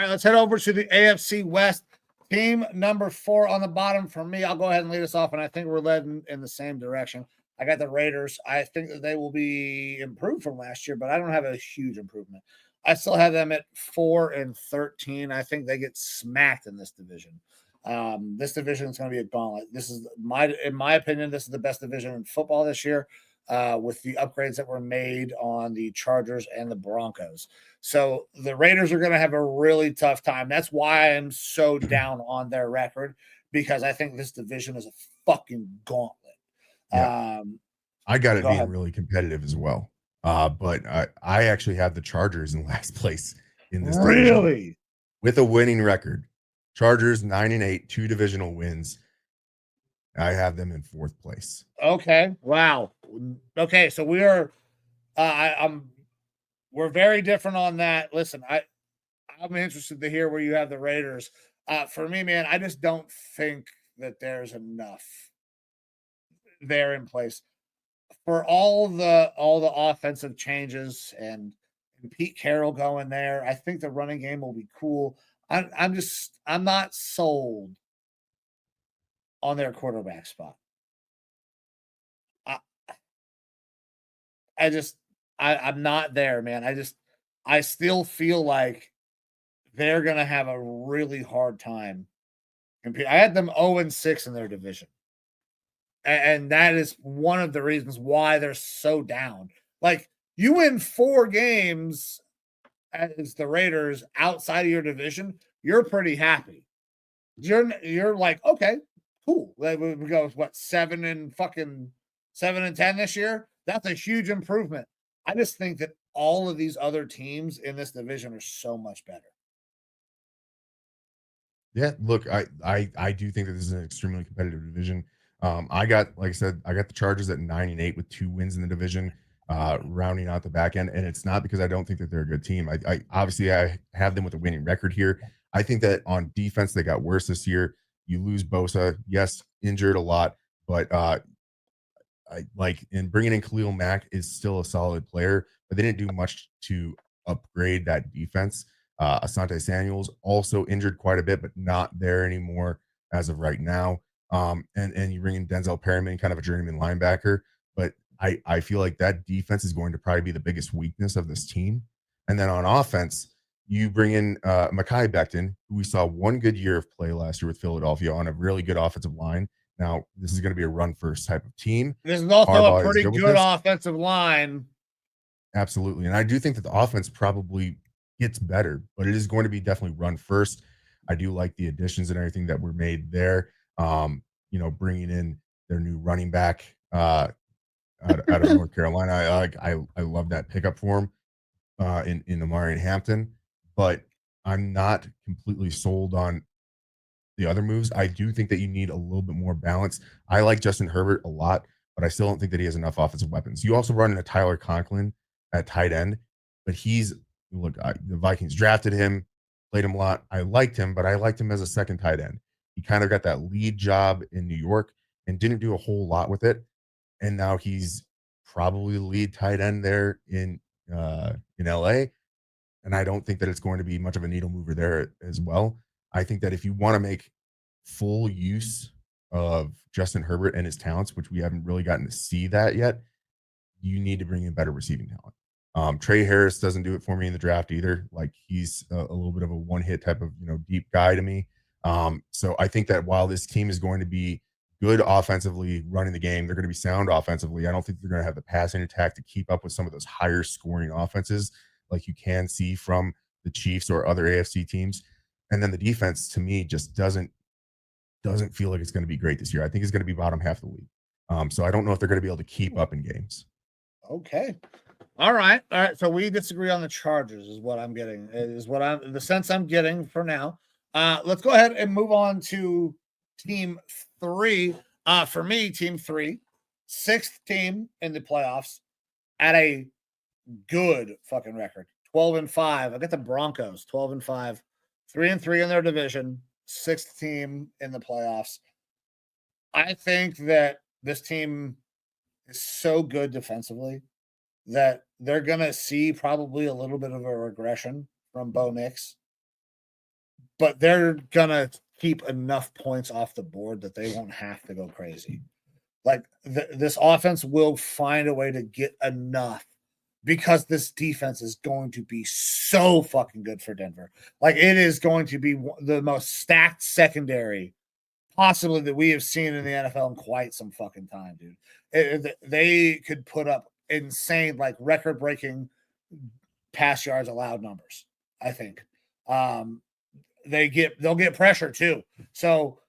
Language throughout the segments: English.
right, let's head over to the AFC West. Team number 4 on the bottom for me. I'll go ahead and lead us off, and I think we're led in the same direction. I got the Raiders. I think that they will be improved from last year, but I don't have a huge improvement. I still have them at 4-13. I think they get smacked in this division. This division is going to be a gauntlet. This is in my opinion, this is the best division in football this year, with the upgrades that were made on the Chargers and the Broncos. So the Raiders are going to have a really tough time. That's why I'm so down on their record, because I think this division is a fucking gauntlet. Yeah. I got it Go being ahead. really competitive as well. But I actually have the Chargers in last place in this division Really? with a winning record. Chargers 9-8, 2 divisional wins. I have them in 4th place. Okay. Wow. Okay, so we are we're very different on that. Listen, I'm interested to hear where you have the Raiders. For me, man, I just don't think that there's enough there in place for all the offensive changes and Pete Carroll going there. I think the running game will be cool. I'm not sold on their quarterback spot. I, I'm not there, man. I still feel like they're gonna have a really hard time. I had them 0-6 in their division. And that is one of the reasons why they're so down. Like, you win 4 games as the Raiders outside of your division, you're pretty happy. You're like, okay, cool. We go what 7-10 this year. That's a huge improvement. I just think that all of these other teams in this division are so much better. Yeah, look, I do think that this is an extremely competitive division. I got, like I said, I got the Chargers at 9-8 with 2 wins in the division, rounding out the back end. And it's not because I don't think that they're a good team. I obviously I have them with a winning record here. I think that on defense they got worse this year. You lose Bosa, yes, injured a lot, but I like in bringing in Khalil Mack is still a solid player, but they didn't do much to upgrade that defense. Asante Samuel's also injured quite a bit, but not there anymore as of right now. And you bring in Denzel Perryman, kind of a journeyman linebacker, but I feel like that defense is going to probably be the biggest weakness of this team. And then on offense, you bring in Mekhi Becton, who we saw one good year of play last year with Philadelphia on a really good offensive line. Now, this is going to be a run first type of team. This is also a Harbaugh is pretty good with good this. offensive line. Absolutely. And I do think that the offense probably gets better, but it is going to be definitely run first. I do like the additions and everything that were made there. Bringing in their new running back out of North Carolina. I love that pickup for him in Amari and Hampton, but I'm not completely sold on the other moves. I do think that you need a little bit more balance. I like Justin Herbert a lot, but I still don't think that he has enough offensive weapons. You also run into Tyler Conklin at tight end, but the Vikings drafted him, played him a lot. I liked him, but I liked him as a second tight end. He kind of got that lead job in New York and didn't do a whole lot with it. And now he's probably the lead tight end there in LA. And I don't think that it's going to be much of a needle mover there as well. I think that if you want to make full use of Justin Herbert and his talents, which we haven't really gotten to see that yet, you need to bring in better receiving talent. Trey Harris doesn't do it for me in the draft either. Like, he's a little bit of a one-hit type of deep guy to me. So I think that while this team is going to be good offensively running the game, they're going to be sound offensively. I don't think they're going to have the passing attack to keep up with some of those higher scoring offenses like you can see from the Chiefs or other AFC teams. And then the defense, to me, just doesn't feel like it's going to be great this year. I think it's going to be bottom half of the league. So I don't know if they're going to be able to keep up in games. Okay. All right. So we disagree on the Chargers, is what I'm getting. The sense I'm getting for now. Let's go ahead and move on to team 3. For me, team 3, 6th team in the playoffs at a good fucking record. 12-5. I got the Broncos 12-5, 3-3 in their division, 6th team in the playoffs. I think that this team is so good defensively that they're gonna see probably a little bit of a regression from Bo Nix. but they're gonna keep enough points off the board that they won't have to go crazy. Like this offense will find a way to get enough because this defense is going to be so fucking good for Denver. Like it is going to be the most stacked secondary possibly that we have seen in the NFL in quite some fucking time, dude. They could put up insane, like record breaking pass yards allowed numbers, I think. They'll get pressure too. So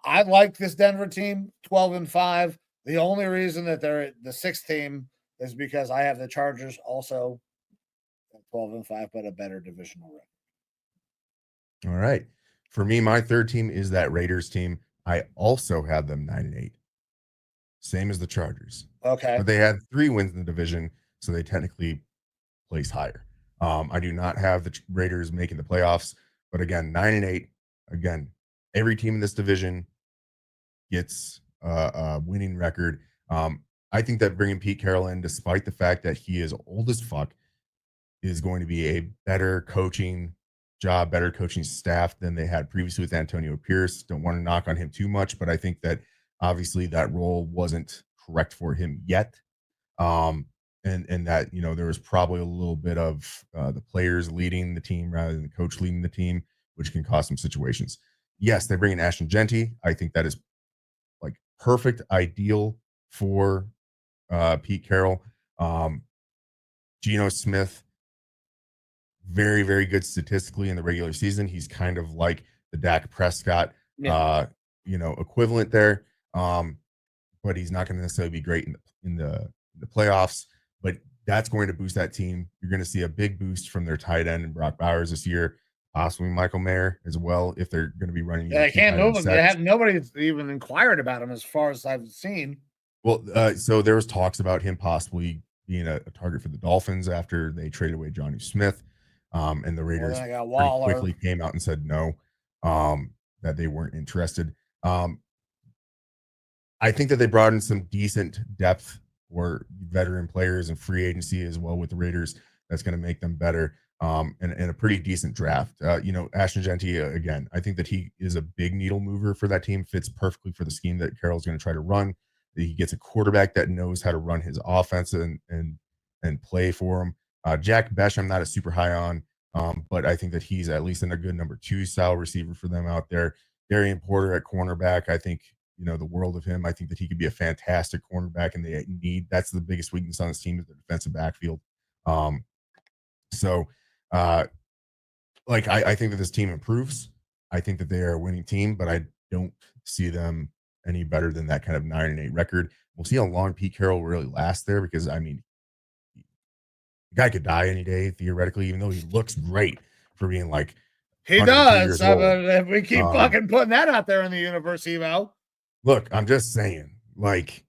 I like this Denver team 12-5. The only reason that they're the sixth team is because I have the Chargers also 12-5, but a better divisional record. All right. For me, my third team is that Raiders team. I also have them 9-8. Same as the Chargers. Okay. But they had 3 wins in the division, so they technically place higher. I do not have the Raiders making the playoffs, but again, 9-8. Again, every team in this division gets a winning record. I think that bringing Pete Carroll in, despite the fact that he is old as fuck, is going to be a better coaching job, better coaching staff than they had previously with Antonio Pierce. Don't want to knock on him too much, but I think that obviously that role wasn't correct for him yet. And that, you know, there was probably a little bit of the players leading the team rather than the coach leading the team, which can cause some situations. Yes, they bring in Ashton Genty. I think that is like perfect, ideal for Pete Carroll. Geno Smith, very, very good statistically in the regular season. He's kind of like the Dak Prescott, equivalent there. But he's not going to necessarily be great in the playoffs. But that's going to boost that team. You're going to see a big boost from their tight end and Brock Bowers this year, possibly Michael Mayer as well, if they're going to be running. Yeah, they can't move him. They have nobody's even inquired about him as far as I've seen. Well, so there was talks about him possibly being a target for the Dolphins after they traded away Johnny Smith. And the Raiders pretty quickly came out and said no, that they weren't interested. I think that they brought in some decent depth or veteran players and free agency as well with the Raiders. That's going to make them better. And a pretty decent draft. Ashton Genty, again, I think that he is a big needle mover for that team, fits perfectly for the scheme that Carroll's going to try to run. He gets a quarterback that knows how to run his offense and play for him. Jack Besh, I'm not a super high on, but I think that he's at least in a good number 2 style receiver for them out there. Darian Porter at cornerback, I think, the world of him. I think that he could be a fantastic cornerback, and they need, that's the biggest weakness on this team is the defensive backfield. I think that this team improves. I think that they are a winning team, but I don't see them any better than that kind of 9-8 record. We'll see how long Pete Carroll will really last there, because I mean, the guy could die any day theoretically, even though he looks great for being like he does. If we keep fucking putting that out there in the universe, Evo. Look, I'm just saying, like,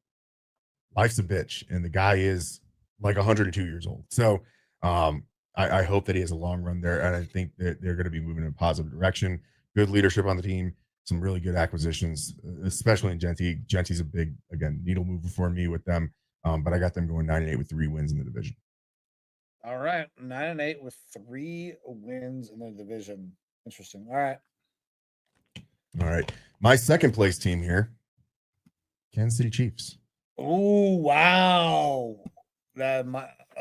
life's a bitch, and the guy is like 102 years old. So I hope that he has a long run there, and I think that they're going to be moving in a positive direction. Good leadership on the team, some really good acquisitions, especially in Genty. Genty's a big, again, needle mover for me with them, but I got them going 9-8 with 3 wins in the division. All right, 9-8 with 3 wins in the division. Interesting. All right. My second place team here, Kansas City Chiefs. Oh wow! A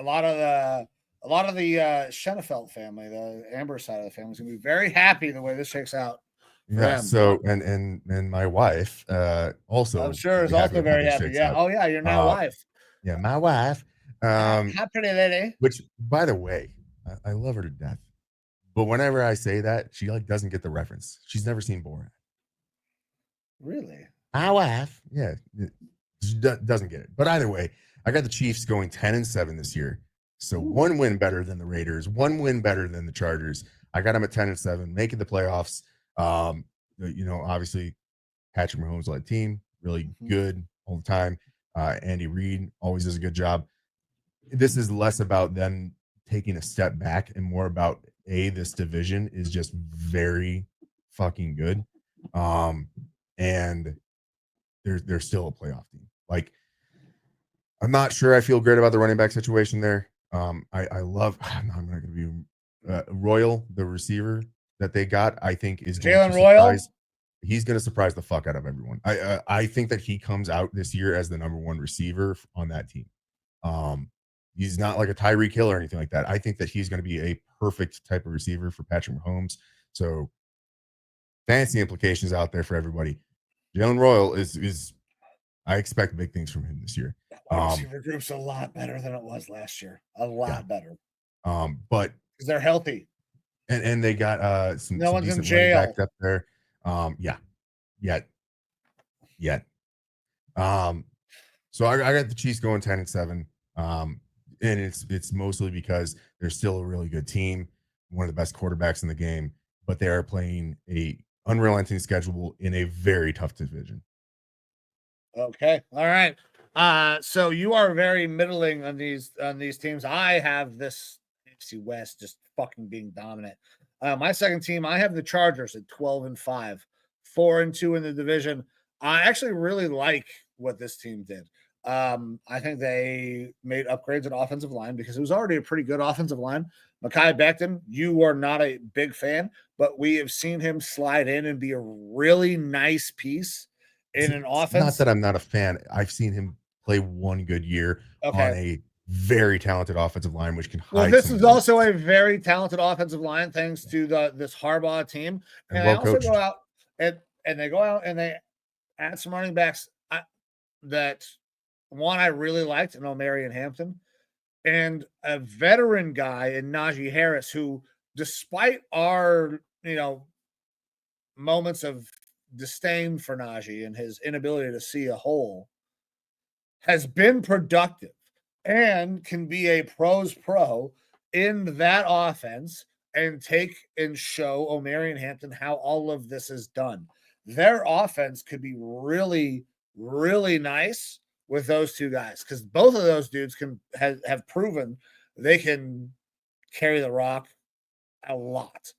lot of the Schenefeld family, the Amber side of the family, is gonna be very happy the way this shakes out. Yeah. So and my wife also, I'm sure, is also very happy. Yeah. Oh yeah, your now wife. Yeah, my wife. Hi, pretty lady. Which, by the way, I love her to death. But whenever I say that, she like doesn't get the reference. She's never seen Borat. Really? My wife. Yeah. She doesn't get it. But either way, I got the Chiefs going 10-7 this year. So 1 win better than the Raiders, 1 win better than the Chargers. I got them at 10-7, making the playoffs. Obviously, Patrick Mahomes led team, really good all the time. Andy Reid always does a good job. This is less about them taking a step back and more about this division is just very fucking good. And they're still a playoff team. Like, I'm not sure I feel great about the running back situation there. I love, I'm not going to be Royal, the receiver. that they got, I think, is going to Jalen Royal. surprise. He's going to surprise the fuck out of everyone. I think that he comes out this year as the number one receiver on that team. Um, he's not like a Tyreek Hill or anything like that. I think that he's going to be a perfect type of receiver for Patrick Mahomes. So fantasy implications out there for everybody. Jalen Royal is I expect big things from him this year. Wide receiver group's a lot better than it was last year. A lot better. But because they're healthy. And they got some one's in decent running jail. backs up there. Yet. So I got the Chiefs going 10-7. And it's mostly because they're still a really good team, one of the best quarterbacks in the game, but they are playing a unrelenting schedule in a very tough division. Okay. All right. So you are very middling on these teams. I have this AFC West just fucking being dominant. My second team, I have the Chargers at 12-5, 4-2 in the division. I actually really like what this team did. I think they made upgrades at offensive line because it was already a pretty good offensive line. Mekhi Becton, you are not a big fan, but we have seen him slide in and be a really nice piece in an offense. Not that I'm not a fan. I've seen him play one good year on a very talented offensive line, which can hide. Well, this is also a very talented offensive line, thanks to this Harbaugh team. And they also go out and they add some running backs that one I really liked in Omarion Hampton, and a veteran guy in Najee Harris, who, despite our moments of disdain for Najee and his inability to see a hole, has been productive and can be a pro's pro in that offense and take and show Omarion Hampton how all of this is done. Their offense could be really, really nice with those two guys, because both of those dudes have proven they can carry the rock a lot.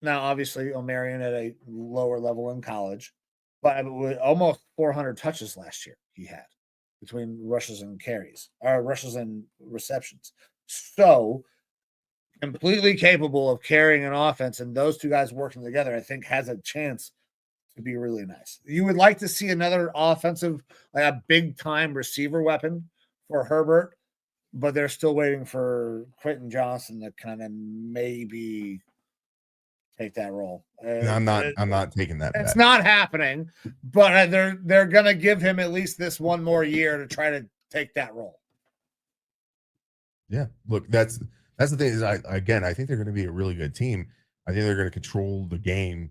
Now, obviously, Omarion at a lower level in college, but with almost 400 touches last year he had between rushes and carries, or rushes and receptions. So completely capable of carrying an offense, and those two guys working together, I think, has a chance to be really nice. You would like to see another offensive, like a big time receiver weapon for Herbert, but they're still waiting for Quentin Johnson to kind of maybe take that role. I'm not taking that. It's not happening, but they're gonna give him at least this one more year to try to take that role. Yeah, look, that's the thing is, I think they're going to be a really good team. I think they're going to control the game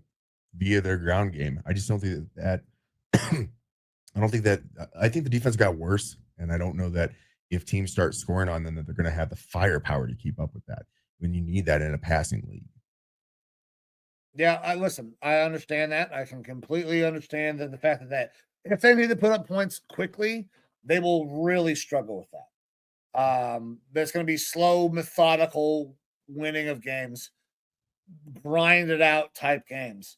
via their ground game. I just don't think that I think the defense got worse, and I don't know that if teams start scoring on them that they're going to have the firepower to keep up with that when you need that in a passing league. Yeah, I understand that. I can completely understand the fact that if they need to put up points quickly, they will really struggle with that. There's going to be slow, methodical winning of games, grinded out type games.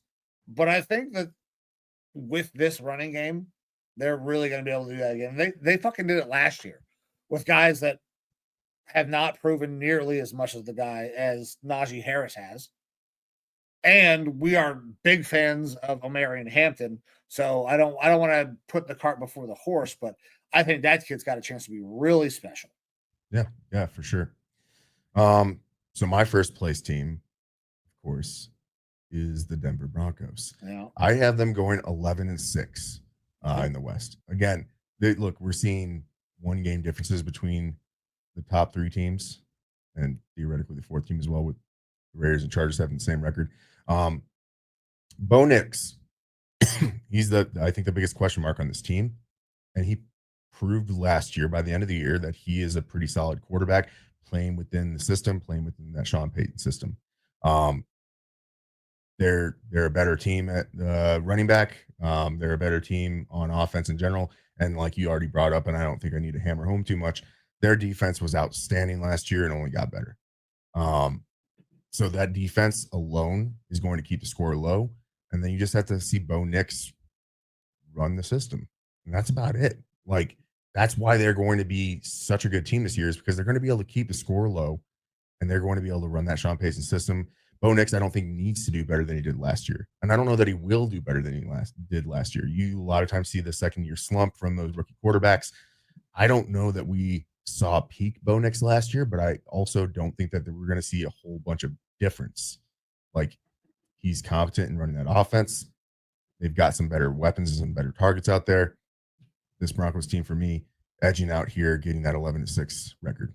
But I think that with this running game, they're really going to be able to do that again. They fucking did it last year with guys that have not proven nearly as much as the guy as Najee Harris has. And we are big fans of Omarion Hampton, so I don't want to put the cart before the horse, but I think that kid's got a chance to be really special. Yeah, for sure. So my first place team, of course, is the Denver Broncos. Yeah. I have them going 11-6 in the West. Again, we're seeing one game differences between the top three teams and theoretically the fourth team as well, with the Raiders and Chargers having the same record. Bo Nix, he's I think the biggest question mark on this team, and he proved last year by the end of the year that he is a pretty solid quarterback playing within the system, playing within that Sean Payton system. They're a better team at running back. They're a better team on offense in general. And like you already brought up, and I don't think I need to hammer home too much, their defense was outstanding last year and only got better. So that defense alone is going to keep the score low. And then you just have to see Bo Nix run the system. And that's about it. Like, that's why they're going to be such a good team this year, is because they're going to be able to keep the score low, and they're going to be able to run that Sean Payton system. Bo Nix, I don't think needs to do better than he did last year, and I don't know that he will do better than he did last year. You a lot of times see the second year slump from those rookie quarterbacks. I don't know that we saw peak Bo Nix last year, but I also don't think that we're going to see a whole bunch of difference. Like he's competent in running that offense. They've got some better weapons and some better targets out there. This Broncos team for me edging out here, getting that 11-6 record.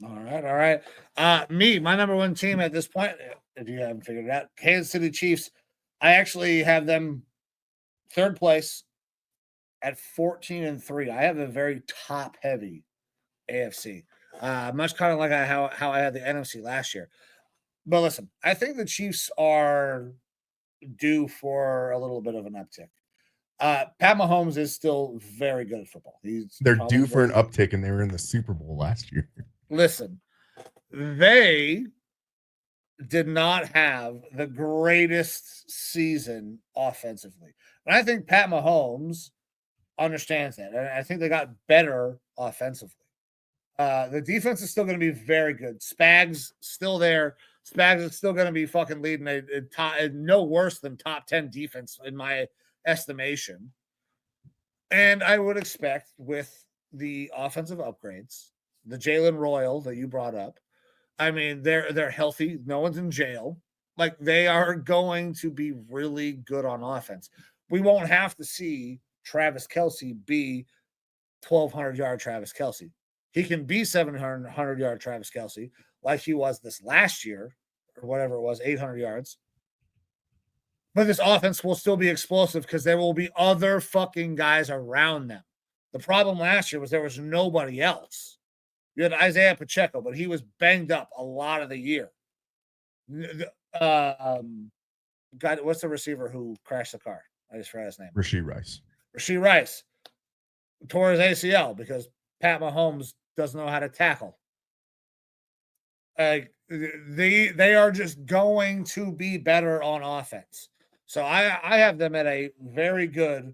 All right. My number one team at this point, if you haven't figured it out, Kansas City Chiefs. I actually have them third place at 14-3. I have a very top heavy AFC. Much kind of like how I had the NFC last year. But listen, I think the Chiefs are due for a little bit of an uptick. Pat Mahomes is still very good at football. They're due for an uptick, and they were in the Super Bowl last year. Listen, they did not have the greatest season offensively. And I think Pat Mahomes understands that. And I think they got better offensively. The defense is still going to be very good. Spags still there. Spags is still going to be fucking leading a no worse than top 10 defense in my estimation. And I would expect with the offensive upgrades, the Jalen Royal that you brought up, I mean, they're healthy. No one's in jail. Like they are going to be really good on offense. We won't have to see Travis Kelce be 1,200-yard Travis Kelce. He can be 700-yard Travis Kelce like he was this last year or whatever it was, 800 yards. But this offense will still be explosive because there will be other fucking guys around them. The problem last year was there was nobody else. You had Isaiah Pacheco, but he was banged up a lot of the year. God, what's the receiver who crashed the car? I just forgot his name. Rashee Rice tore his ACL because Pat Mahomes doesn't know how to tackle. They are just going to be better on offense. So I have them at a very good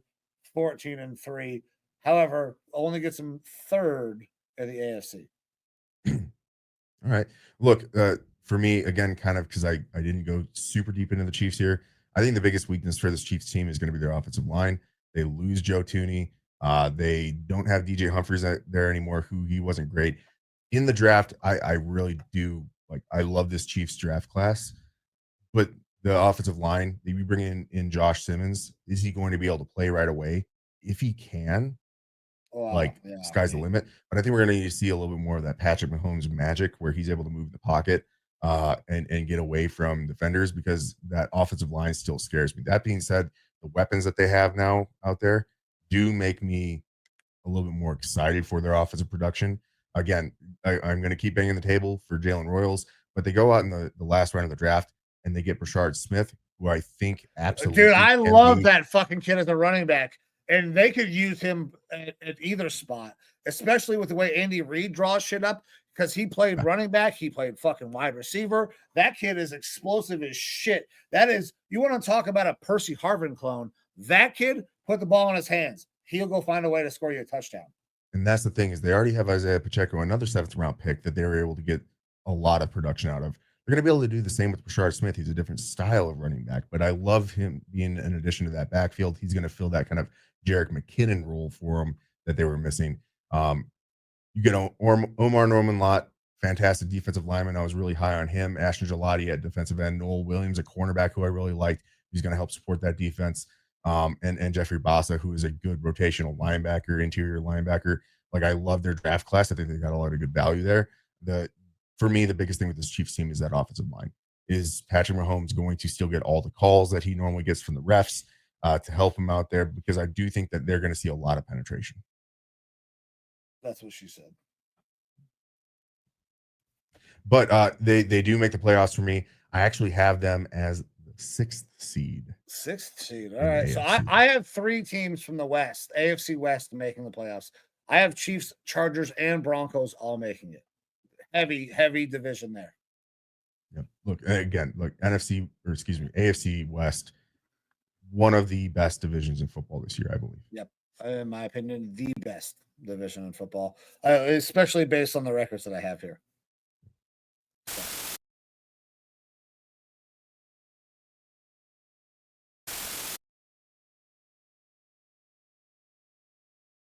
14-3. However, only gets them third in the AFC. All right. Look, for me, again, kind of because I didn't go super deep into the Chiefs here. I think the biggest weakness for this Chiefs team is going to be their offensive line. They lose Joe Thuney. They don't have DJ Humphries there anymore, who he wasn't great. In the draft, I really do I love this Chiefs draft class, but the offensive line, they be bringing in Josh Simmons. Is he going to be able to play right away? If he can, sky's the limit. But I think we're going to need to see a little bit more of that Patrick Mahomes magic where he's able to move the pocket and get away from defenders because that offensive line still scares me. That being said, the weapons that they have now out there do make me a little bit more excited for their offensive production. Again, I'm going to keep banging the table for Jalen Royals, but they go out in the last round of the draft and they get Brashard Smith, who I think absolutely. Dude, I love that fucking kid as a running back, and they could use him at either spot, especially with the way Andy Reid draws shit up because he played running back, he played fucking wide receiver. That kid is explosive as shit. That is, you want to talk about a Percy Harvin clone? That kid, put the ball in his hands. He'll go find a way to score you a touchdown. And that's the thing is they already have Isaiah Pacheco, another 7th round pick that they were able to get a lot of production out of. They're going to be able to do the same with Brashard Smith. He's a different style of running back, but I love him being an addition to that backfield. He's going to fill that kind of Jerick McKinnon role for him that they were missing. You get Omar Norman-Lott, fantastic defensive lineman. I was really high on him. Ashton Gelati at defensive end. Noel Williams, a cornerback who I really liked. He's going to help support that defense. And Jeffrey Bassa, who is a good rotational linebacker, interior linebacker. I love their draft class. I think they got a lot of good value there. For me, the biggest thing with this Chiefs team is that offensive line. Is Patrick Mahomes going to still get all the calls that he normally gets from the refs to help him out there? Because I do think that they're going to see a lot of penetration. That's what she said. But they do make the playoffs for me. I actually have them as sixth seed. All right. So I have 3 teams from the West, AFC West, making the playoffs. I have Chiefs, Chargers, and Broncos all making it. Heavy division there. Yep. AFC West, one of the best divisions in football this year, I believe. Yep. In my opinion, the best division in football, especially based on the records that I have here.